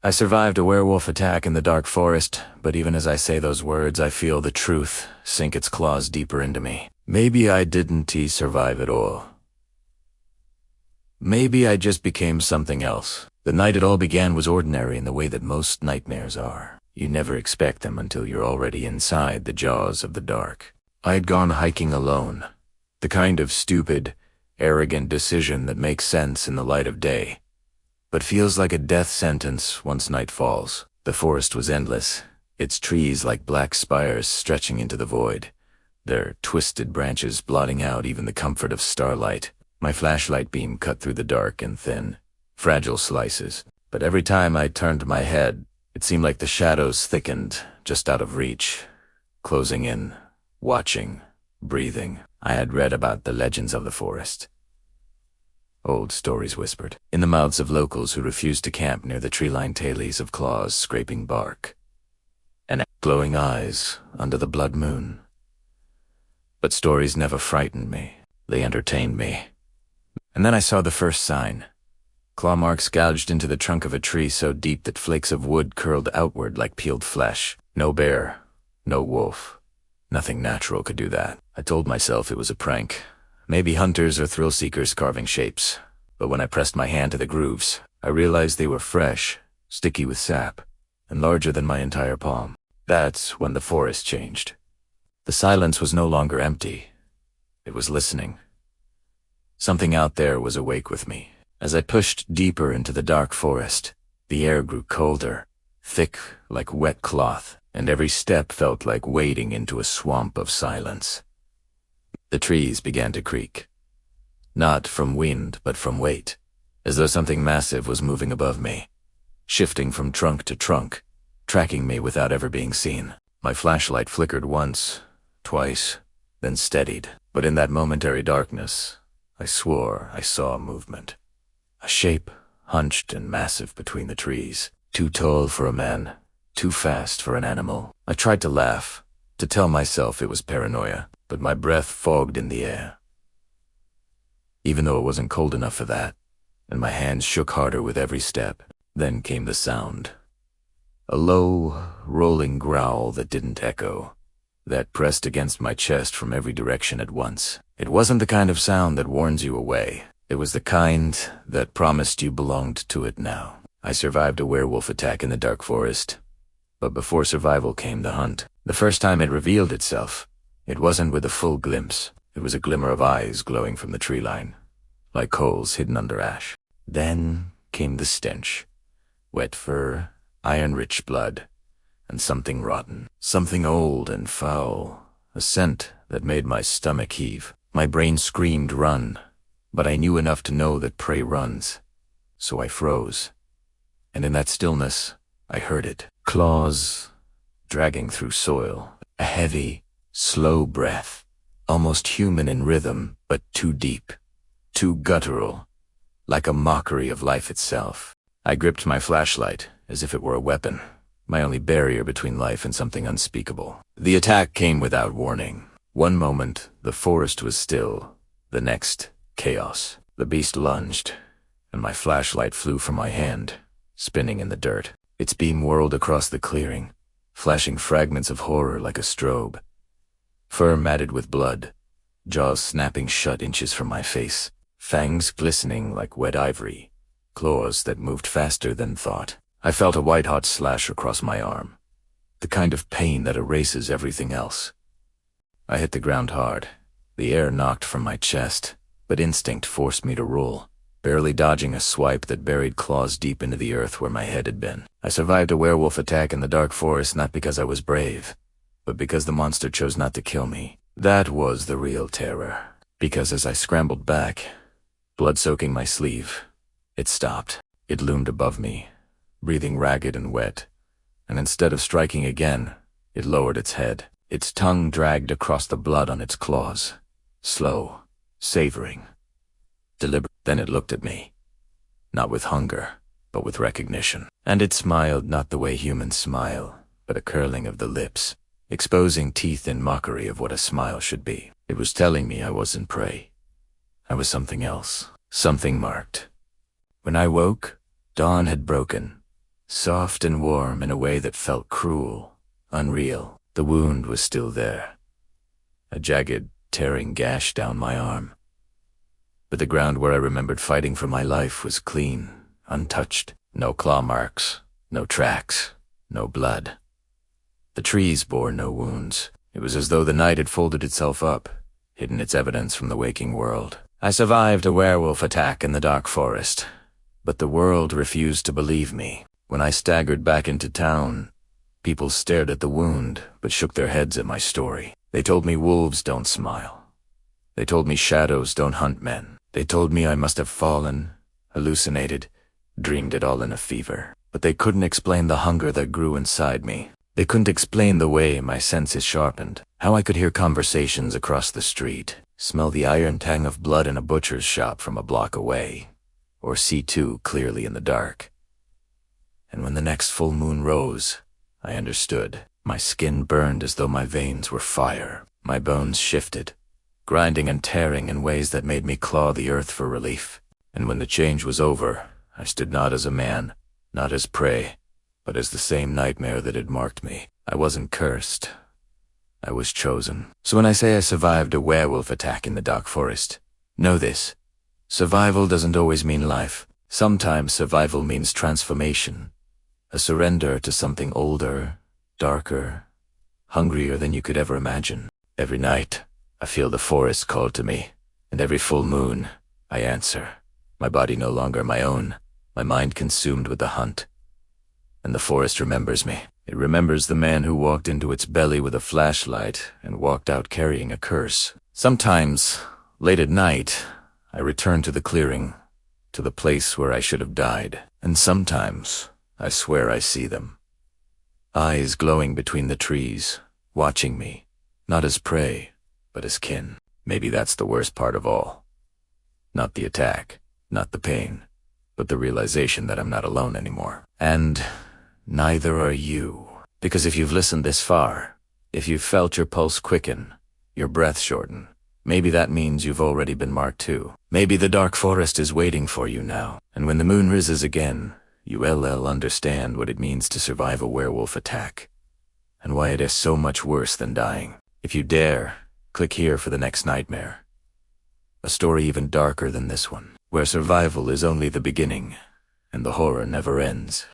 I survived a werewolf attack in the dark forest, but even as I say those words, I feel the truth sink its claws deeper into me. Maybe I didn't survive at all. Maybe I just became something else. The night it all began was ordinary in the way that most nightmares are. You never expect them until you're already inside the jaws of the dark. I had gone hiking alone. The kind of stupid, arrogant decision that makes sense in the light of day, but feels like a death sentence once night falls. The forest was endless, its trees like black spires stretching into the void, their twisted branches blotting out even the comfort of starlight. My flashlight beam cut through the dark in thin, fragile slices, but every time I turned my head, it seemed like the shadows thickened, just out of reach, closing in, watching, breathing. I had read about the legends of the forest. Old stories whispered, in the mouths of locals who refused to camp near the tree-lined tailies of claws scraping bark, and glowing eyes under the blood moon. But stories never frightened me, they entertained me. And then I saw the first sign. Claw marks gouged into the trunk of a tree so deep that flakes of wood curled outward like peeled flesh. No bear, no wolf. Nothing natural could do that. I told myself it was a prank. Maybe hunters or thrill-seekers carving shapes. But when I pressed my hand to the grooves, I realized they were fresh, sticky with sap, and larger than my entire palm. That's when the forest changed. The silence was no longer empty. It was listening. Something out there was awake with me. As I pushed deeper into the dark forest, the air grew colder, thick like wet cloth, and every step felt like wading into a swamp of silence. The trees began to creak. Not from wind, but from weight, as though something massive was moving above me, shifting from trunk to trunk, tracking me without ever being seen. My flashlight flickered once, twice, then steadied. But in that momentary darkness, I swore I saw movement. A shape hunched and massive between the trees, too tall for a man, too fast for an animal. I tried to laugh, to tell myself it was paranoia, but my breath fogged in the air. Even though it wasn't cold enough for that, and my hands shook harder with every step. Then came the sound. A low, rolling growl that didn't echo, that pressed against my chest from every direction at once. It wasn't the kind of sound that warns you away. It was the kind that promised you belonged to it now. I survived a werewolf attack in the dark forest, but before survival came the hunt. The first time it revealed itself, it wasn't with a full glimpse. It was a glimmer of eyes glowing from the tree line, like coals hidden under ash. Then came the stench. Wet fur, iron-rich blood, and something rotten. Something old and foul. A scent that made my stomach heave. My brain screamed run, but I knew enough to know that prey runs. So I froze. And in that stillness, I heard it. Claws dragging through soil. A heavy, slow breath. Almost human in rhythm, but too deep. Too guttural. Like a mockery of life itself. I gripped my flashlight as if it were a weapon. My only barrier between life and something unspeakable. The attack came without warning. One moment, the forest was still. The next, chaos. The beast lunged, and my flashlight flew from my hand, spinning in the dirt. Its beam whirled across the clearing, flashing fragments of horror like a strobe. Fur matted with blood, jaws snapping shut inches from my face, fangs glistening like wet ivory, claws that moved faster than thought. I felt a white-hot slash across my arm, the kind of pain that erases everything else. I hit the ground hard. The air knocked from my chest, but instinct forced me to roll, barely dodging a swipe that buried claws deep into the earth where my head had been. I survived a werewolf attack in the dark forest not because I was brave, but because the monster chose not to kill me. That was the real terror. Because as I scrambled back, blood soaking my sleeve, it stopped. It loomed above me, breathing ragged and wet, and instead of striking again, it lowered its head. Its tongue dragged across the blood on its claws, slow, savoring, deliberate. Then it looked at me, not with hunger, but with recognition. And it smiled not the way humans smile, but a curling of the lips, exposing teeth in mockery of what a smile should be. It was telling me I wasn't prey. I was something else, something marked. When I woke, dawn had broken. soft and warm in a way that felt cruel, unreal. The wound was still there, a jagged, tearing gash down my arm. But the ground where I remembered fighting for my life was clean, untouched. No claw marks, no tracks, no blood. The trees bore no wounds. It was as though the night had folded itself up, hidden its evidence from the waking world. I survived a werewolf attack in the dark forest, but the world refused to believe me. When I staggered back into town, people stared at the wound, but shook their heads at my story. They told me wolves don't smile. They told me shadows don't hunt men. They told me I must have fallen, hallucinated, dreamed it all in a fever. But they couldn't explain the hunger that grew inside me. They couldn't explain the way my senses sharpened, how I could hear conversations across the street, smell the iron tang of blood in a butcher's shop from a block away, or see too clearly in the dark. And when the next full moon rose, I understood. My skin burned as though my veins were fire. My bones shifted, grinding and tearing in ways that made me claw the earth for relief. And when the change was over, I stood not as a man, not as prey, but as the same nightmare that had marked me. I wasn't cursed. I was chosen. So when I say I survived a werewolf attack in the dark forest, know this. Survival doesn't always mean life. Sometimes survival means transformation. A surrender to something older, darker, hungrier than you could ever imagine. Every night, I feel the forest call to me, and every full moon, I answer. My body no longer my own, my mind consumed with the hunt. And the forest remembers me. It remembers the man who walked into its belly with a flashlight and walked out carrying a curse. Sometimes, late at night, I return to the clearing, to the place where I should have died. And sometimes, I swear I see them. Eyes glowing between the trees, watching me, not as prey, but as kin. Maybe that's the worst part of all. Not the attack, not the pain, but the realization that I'm not alone anymore. And neither are you. Because if you've listened this far, if you've felt your pulse quicken, your breath shorten, maybe that means you've already been marked too. Maybe the dark forest is waiting for you now. And when the moon rises again, you'll understand what it means to survive a werewolf attack, and why it is so much worse than dying. If you dare, click here for the next nightmare. A story even darker than this one, where survival is only the beginning, and the horror never ends.